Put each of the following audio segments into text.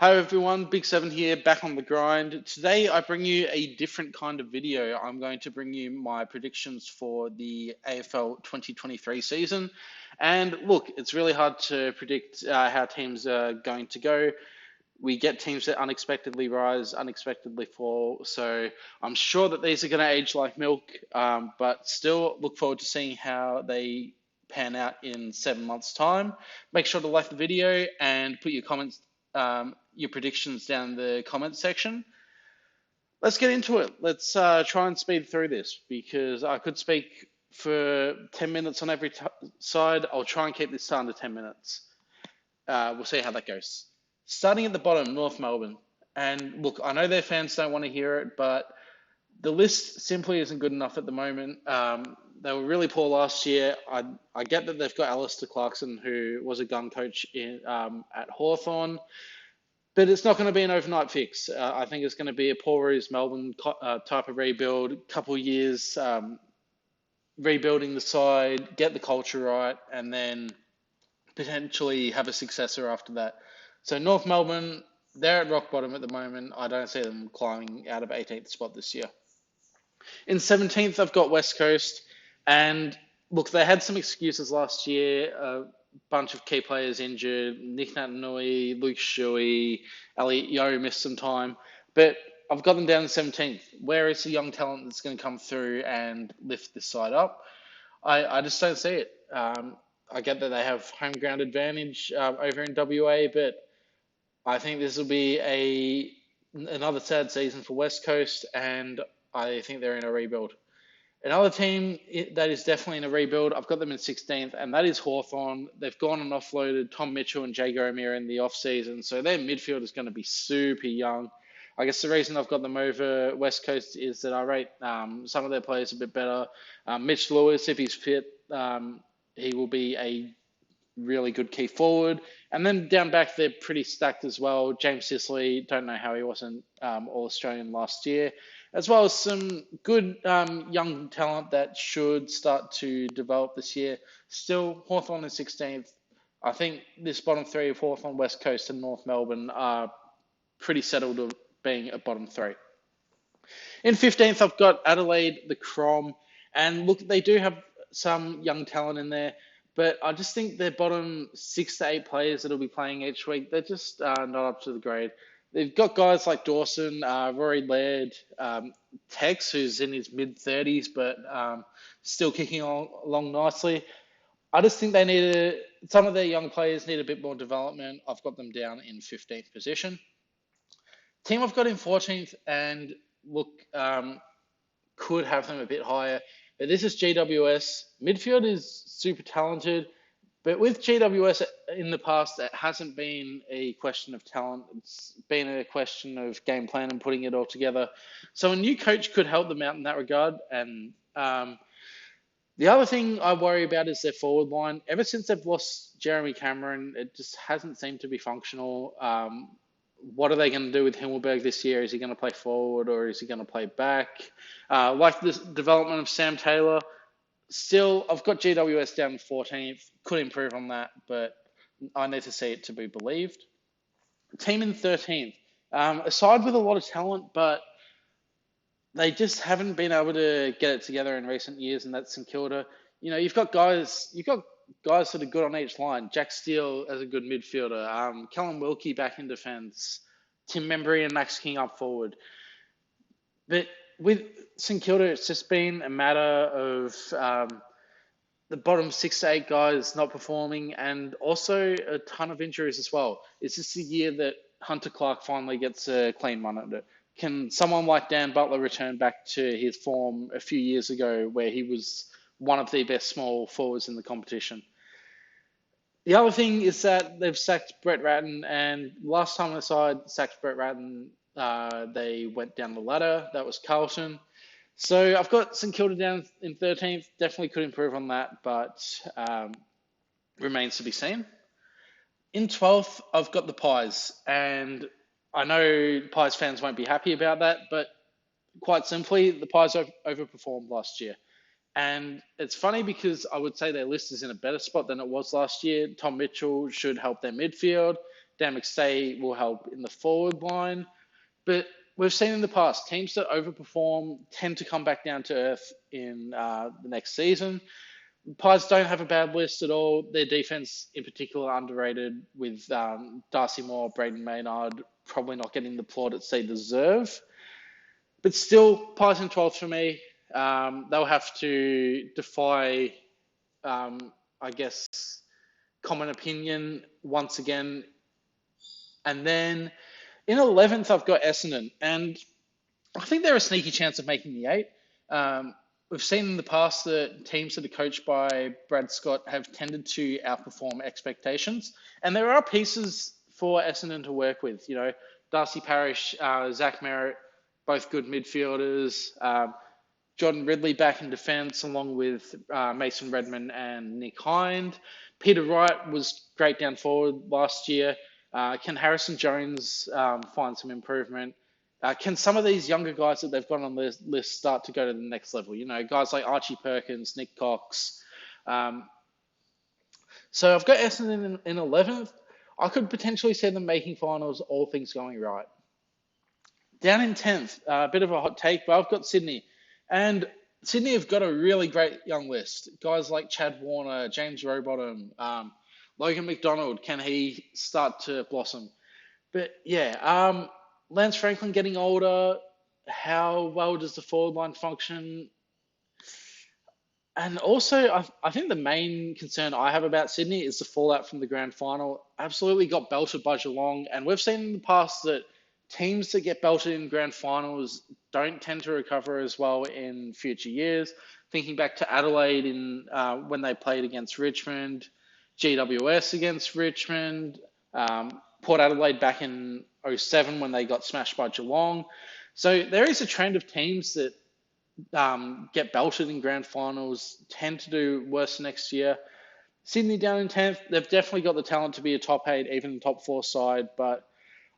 Hi everyone, Big Seven here, back on the grind. Today I bring you a different kind of video. I'm going to bring you my predictions for the AFL 2023 season. And look, it's really hard to predict how teams are going to go. We get teams that unexpectedly rise, unexpectedly fall. So I'm sure that these are going to age like milk, but still look forward to seeing how they pan out in 7 months' time. Make sure to like the video and put your comments, your predictions down in the comments section. Let's get into it. Let's try and speed through this because I could speak for 10 minutes on every side. I'll try and keep this to under 10 minutes. We'll see how that goes. Starting at the bottom, North Melbourne. And look, I know their fans don't want to hear it, but the list simply isn't good enough at the moment. They were really poor last year. I get that they've got Alistair Clarkson, who was a gun coach at Hawthorn, but it's not going to be an overnight fix. I think it's going to be a poor Roos Melbourne type of rebuild, couple years rebuilding the side, get the culture right, and then potentially have a successor after that. So North Melbourne, they're at rock bottom at the moment. I don't see them climbing out of 18th spot this year. In 17th, I've got West Coast. And look, they had some excuses last year. A bunch of key players injured. Nick Natanui, Luke Shuey, Elliot Yeo missed some time. But I've got them down in 17th. Where is the young talent that's going to come through and lift this side up? I just don't see it. I get that they have home ground advantage over in WA, but I think this will be another sad season for West Coast, and I think they're in a rebuild. Another team that is definitely in a rebuild, I've got them in 16th, and that is Hawthorn. They've gone and offloaded Tom Mitchell and Jay Gomez in the off-season, so their midfield is going to be super young. I guess the reason I've got them over West Coast is that I rate some of their players a bit better. Mitch Lewis, if he's fit, he will be a really good key forward. And then down back, they're pretty stacked as well. James Sicily, don't know how he wasn't All-Australian last year, as well as some good young talent that should start to develop this year. Still, Hawthorn is 16th. I think this bottom three of Hawthorn, West Coast, and North Melbourne are pretty settled of being a bottom three. In 15th, I've got Adelaide, the Crom, and look, they do have some young talent in there, but I just think their bottom 6 to 8 players that'll be playing each week, they're just not up to the grade. They've got guys like Dawson, Rory Laird, Tex, who's in his mid-30s, but still kicking along nicely. I just think some of their young players need a bit more development. I've got them down in 15th position. Team I've got in 14th, and look, could have them a bit higher. But this is GWS. Midfield is super talented, but with GWS in the past, it hasn't been a question of talent. It's been a question of game plan and putting it all together. So a new coach could help them out in that regard. And the other thing I worry about is their forward line. Ever since they've lost Jeremy Cameron, it just hasn't seemed to be functional. What are they going to do with Himmelberg this year? Is he going to play forward or is he going to play back? Like the development of Sam Taylor, still, I've got GWS down 14th. Could improve on that, but I need to see it to be believed. Team in 13th. A side with a lot of talent, but they just haven't been able to get it together in recent years, and that's St Kilda. You've got guys that are good on each line. Jack Steele as a good midfielder. Callum Wilkie back in defence. Tim Membry and Max King up forward. But with St Kilda, it's just been a matter of the bottom 6 to 8 guys not performing, and also a ton of injuries as well. Is this the year that Hunter Clark finally gets a clean run at it? Can someone like Dan Butler return back to his form a few years ago where he was one of the best small forwards in the competition? The other thing is that they've sacked Brett Ratton, and last time the side sacked Brett Ratton, they went down the ladder. That was Carlton. So I've got St Kilda down in 13th. Definitely could improve on that, but remains to be seen. In 12th, I've got the Pies, and I know Pies fans won't be happy about that, but quite simply, the Pies overperformed last year. And it's funny because I would say their list is in a better spot than it was last year. Tom Mitchell should help their midfield. Dan McStay will help in the forward line. But we've seen in the past, teams that overperform tend to come back down to earth in the next season. Pies don't have a bad list at all. Their defense, in particular, underrated with Darcy Moore, Braden Maynard probably not getting the plaudits they deserve. But still, Pies in 12th for me. They'll have to defy, I guess, common opinion once again. And then in 11th, I've got Essendon. And I think they're a sneaky chance of making the 8. We've seen in the past that teams that are coached by Brad Scott have tended to outperform expectations. And there are pieces for Essendon to work with. You know, Darcy Parish, Zach Merritt, both good midfielders. Jordan Ridley back in defence, along with Mason Redman and Nick Hind. Peter Wright was great down forward last year. Can Harrison Jones find some improvement? Can some of these younger guys that they've got on the list start to go to the next level? You know, guys like Archie Perkins, Nick Cox. So I've got Essendon in 11th. I could potentially see them making finals, all things going right. Down in 10th, a bit of a hot take, but I've got Sydney. And Sydney have got a really great young list. Guys like Chad Warner, James Rowbottom, Logan McDonald, can he start to blossom? But yeah, Lance Franklin getting older. How well does the forward line function? And also, I think the main concern I have about Sydney is the fallout from the grand final. Absolutely got belted by Geelong. And we've seen in the past that teams that get belted in grand finals don't tend to recover as well in future years. Thinking back to Adelaide in when they played against Richmond, GWS against Richmond, Port Adelaide back in 2007 when they got smashed by Geelong. So there is a trend of teams that get belted in grand finals, tend to do worse next year. Sydney down in 10th, they've definitely got the talent to be a top 8, even top 4 side, but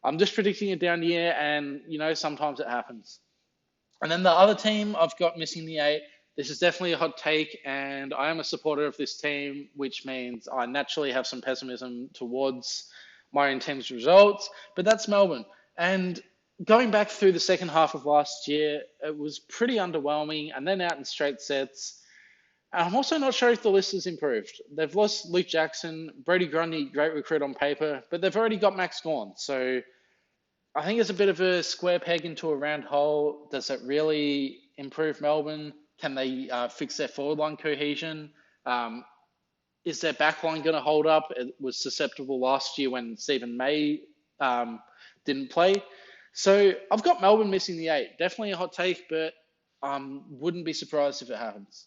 I'm just predicting a down year, and, you know, sometimes it happens. And then the other team I've got missing the 8, this is definitely a hot take, and I am a supporter of this team, which means I naturally have some pessimism towards my own team's results, but that's Melbourne. And going back through the second half of last year, it was pretty underwhelming, and then out in straight sets. And I'm also not sure if the list has improved. They've lost Luke Jackson, Brody Grundy, great recruit on paper, but they've already got Max Gawn. So I think it's a bit of a square peg into a round hole. Does it really improve Melbourne? Can they fix their forward line cohesion? Is their back line going to hold up? It was susceptible last year when Stephen May didn't play. So I've got Melbourne missing the 8. Definitely a hot take, but wouldn't be surprised if it happens.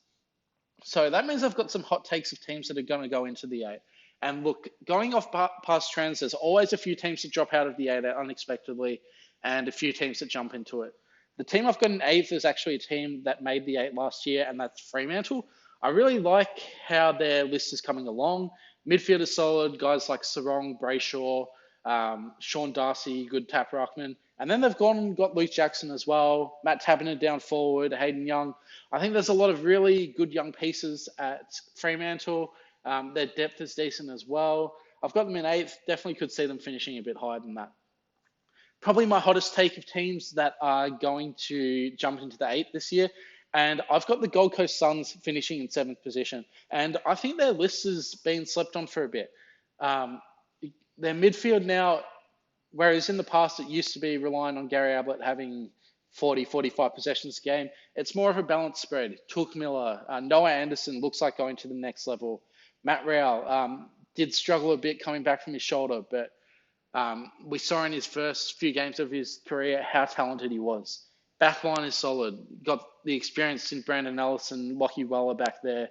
So that means I've got some hot takes of teams that are going to go into the 8. And look, going off past trends, there's always a few teams that drop out of the 8 unexpectedly and a few teams that jump into it. The team I've got in 8th is actually a team that made the 8 last year, and that's Fremantle. I really like how their list is coming along. Midfield is solid, guys like Sarong, Brayshaw, Sean Darcy, good tap ruckman. And then they've gone and got Luke Jackson as well, Matt Taberner down forward, Hayden Young. I think there's a lot of really good young pieces at Fremantle. Their depth is decent as well. I've got them in 8th. Definitely could see them finishing a bit higher than that. Probably my hottest take of teams that are going to jump into the 8 this year. And I've got the Gold Coast Suns finishing in 7th position. And I think their list has been slept on for a bit. Their midfield now, whereas in the past it used to be relying on Gary Ablett having 40, 45 possessions a game, it's more of a balanced spread. Took Miller, Noah Anderson looks like going to the next level. Matt Rowell did struggle a bit coming back from his shoulder, but we saw in his first few games of his career how talented he was. Backline is solid. Got the experience in Brandon Ellis and Lockie Weller back there,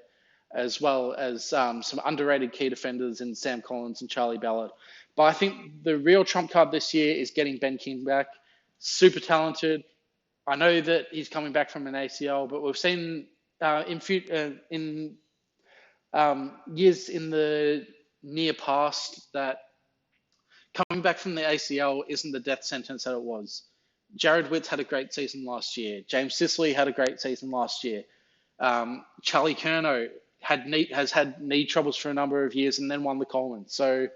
as well as some underrated key defenders in Sam Collins and Charlie Ballard. But I think the real trump card this year is getting Ben King back. Super talented. I know that he's coming back from an ACL, but we've seen in years in the near past that coming back from the ACL isn't the death sentence that it was. Jared Witts had a great season last year. James Sicily had a great season last year. Charlie Curnow has had knee troubles for a number of years and then won the Coleman. So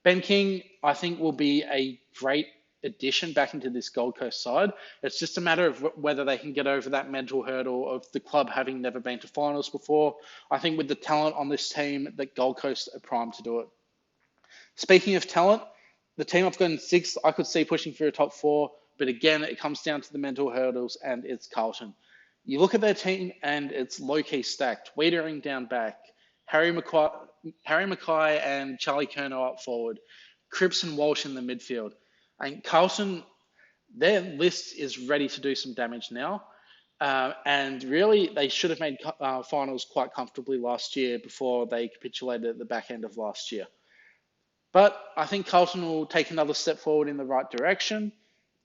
Ben King, I think, will be a great addition back into this Gold Coast side. It's just a matter of whether they can get over that mental hurdle of the club having never been to finals before. I think with the talent on this team, that Gold Coast are primed to do it. Speaking of talent, the team I've got in sixth, I could see pushing for a top four, but again, it comes down to the mental hurdles, and it's Carlton. You look at their team, and it's low-key stacked. Wiedering down back, Harry Mackay and Charlie Curnow up forward, Cripps and Walsh in the midfield. And Carlton, their list is ready to do some damage now. And really, they should have made finals quite comfortably last year before they capitulated at the back end of last year. But I think Carlton will take another step forward in the right direction.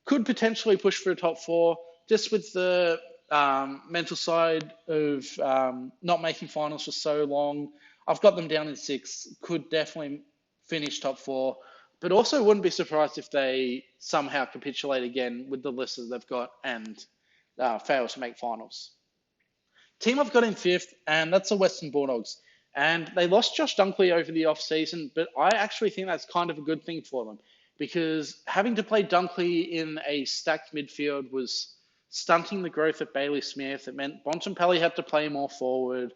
Could potentially push for a top four, just with the mental side of not making finals for so long. I've got them down in six. Could definitely finish top four, but also wouldn't be surprised if they somehow capitulate again with the list that they've got and fail to make finals. Team I've got in fifth, and that's the Western Bulldogs. And they lost Josh Dunkley over the off-season, but I actually think that's kind of a good thing for them because having to play Dunkley in a stacked midfield was stunting the growth of Bailey Smith. It meant Bontempelli had to play more forward,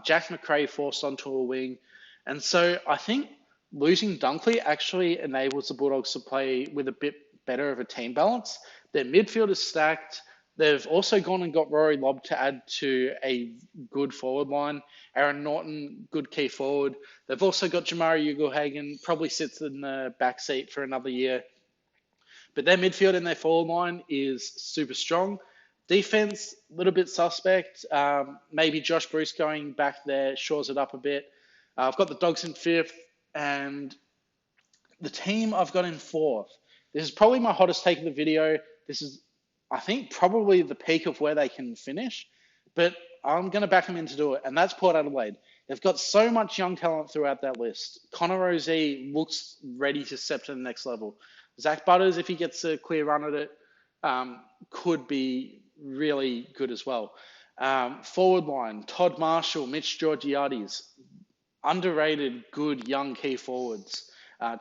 Jack McRae forced onto a wing. And so I think losing Dunkley actually enables the Bulldogs to play with a bit better of a team balance. Their midfield is stacked. They've also gone and got Rory Lobb to add to a good forward line. Aaron Norton, good key forward. They've also got Jamari Ugelhagen, probably sits in the back seat for another year. But their midfield and their forward line is super strong. Defense, a little bit suspect. Maybe Josh Bruce going back there shores it up a bit. I've got the Dogs in fifth, and the team I've got in fourth. This is probably my hottest take of the video. This is, I think, probably the peak of where they can finish, but I'm going to back them in to do it, and that's Port Adelaide. They've got so much young talent throughout that list. Connor Rozee looks ready to step to the next level. Zach Butters, if he gets a clear run at it, could be really good as well. Forward line, Todd Marshall, Mitch Georgiades, underrated, good young key forwards.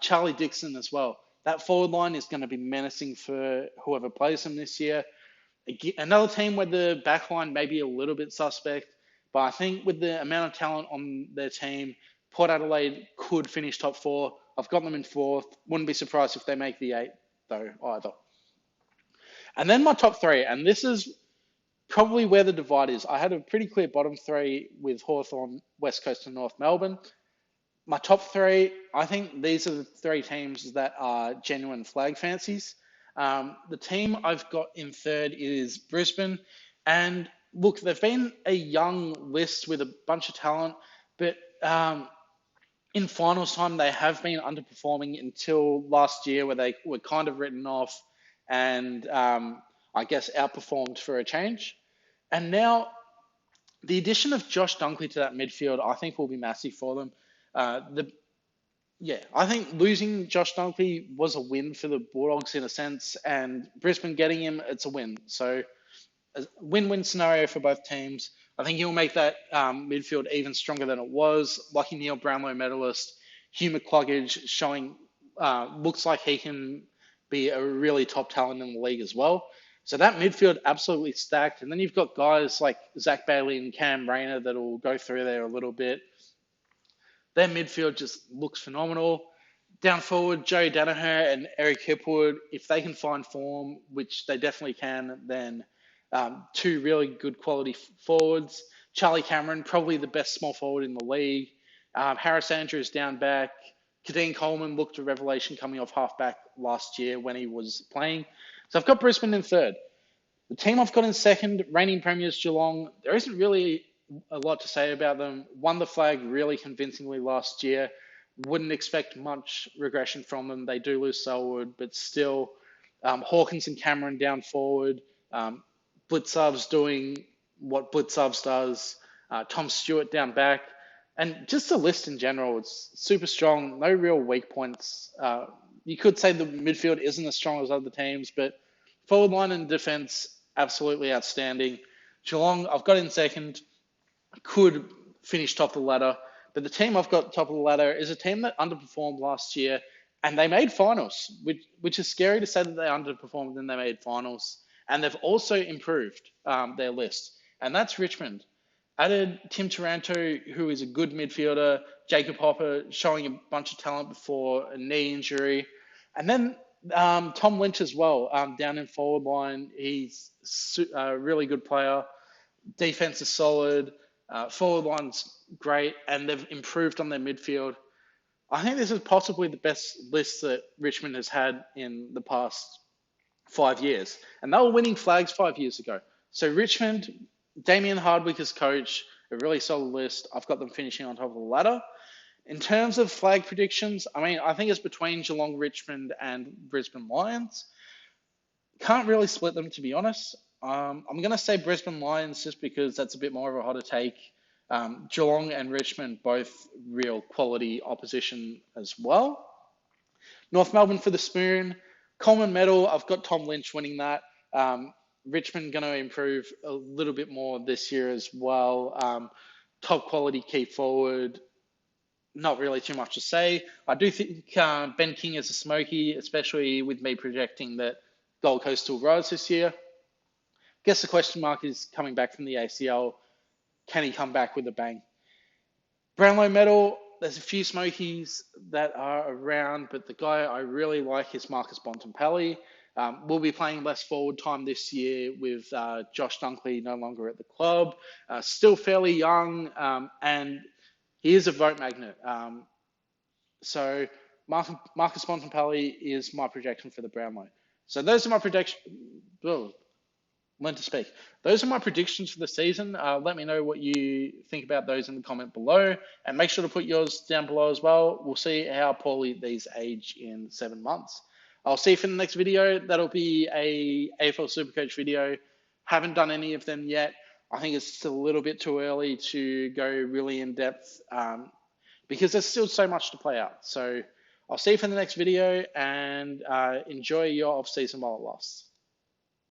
Charlie Dixon as well. That forward line is going to be menacing for whoever plays them this year. Another team where the back line may be a little bit suspect, but I think with the amount of talent on their team, Port Adelaide could finish top four. I've got them in fourth. Wouldn't be surprised if they make the eight, though, either. And then my top three, and this is probably where the divide is. I had a pretty clear bottom three with Hawthorn, West Coast, and North Melbourne. My top three, I think these are the three teams that are genuine flag fancies. The team I've got in third is Brisbane. And look, they've been a young list with a bunch of talent, but in finals time, they have been underperforming until last year where they were kind of written off and I guess outperformed for a change. And now the addition of Josh Dunkley to that midfield, I think will be massive for them. I think losing Josh Dunkley was a win for the Bulldogs in a sense, and Brisbane getting him, it's a win. So a win-win scenario for both teams. I think he'll make that midfield even stronger than it was. Lucky Neil Brownlow medalist, Hugh McCluggage showing looks like he can be a really top talent in the league as well. So that midfield absolutely stacked. And then you've got guys like Zach Bailey and Cam Rayner that will go through there a little bit. Their midfield just looks phenomenal. Down forward, Joe Danaher and Eric Hipwood, if they can find form, which they definitely can, then two really good quality forwards. Charlie Cameron, probably the best small forward in the league. Harris Andrews down back. Kadeem Coleman looked a revelation coming off halfback last year when he was playing. So I've got Brisbane in third. The team I've got in second, reigning premiers Geelong, there isn't really a lot to say about them. Won the flag really convincingly last year. Wouldn't expect much regression from them. They do lose Selwood, but still, Hawkins and Cameron down forward. Blitzarv's doing what Blitzarv's does. Tom Stewart down back. And just the list in general, it's super strong. No real weak points. You could say the midfield isn't as strong as other teams, but forward line and defense, absolutely outstanding. Geelong, I've got in second, could finish top of the ladder, But the team I've got top of the ladder is a team that underperformed last year, and they made finals, which is scary to say that they underperformed and they made finals. And they've also improved their list, and that's Richmond. Added Tim Taranto, who is a good midfielder, Jacob Hopper showing a bunch of talent before a knee injury, and then Tom Lynch as well down in forward line. He's a really good player. Defense is solid. Forward line's great, and they've improved on their midfield. I think this is possibly the best list that Richmond has had in the past 5 years. And they were winning flags 5 years ago. So Richmond, Damien Hardwick as coach, a really solid list. I've got them finishing on top of the ladder. In terms of flag predictions, I mean, I think it's between Geelong, Richmond, and Brisbane Lions. Can't really split them, to be honest. I'm going to say Brisbane Lions just because that's a bit more of a hotter take. Geelong and Richmond, both real quality opposition as well. North Melbourne for the Spoon. Coleman Medal, I've got Tom Lynch winning that. Richmond going to improve a little bit more this year as well. Top quality key forward. Not really too much to say. I do think Ben King is a smoky, especially with me projecting that Gold Coast will rise this year. Guess the question mark is coming back from the ACL. Can he come back with a bang? Brownlow medal, there's a few smokies that are around, but the guy I really like is Marcus Bontempelli. We'll be playing less forward time this year with Josh Dunkley no longer at the club. Still fairly young, and he is a vote magnet. So Marcus Bontempelli is my projection for the Brownlow. So those are my predictions. Learn to speak. Those are my predictions for the season. Let me know what you think about those in the comment below, and make sure to put yours down below as well. We'll see how poorly these age in 7 months. I'll see you for the next video. That'll be a AFL Supercoach video. Haven't done any of them yet. I think it's still a little bit too early to go really in depth because there's still so much to play out. So I'll see you for the next video, and enjoy your off season while it lasts.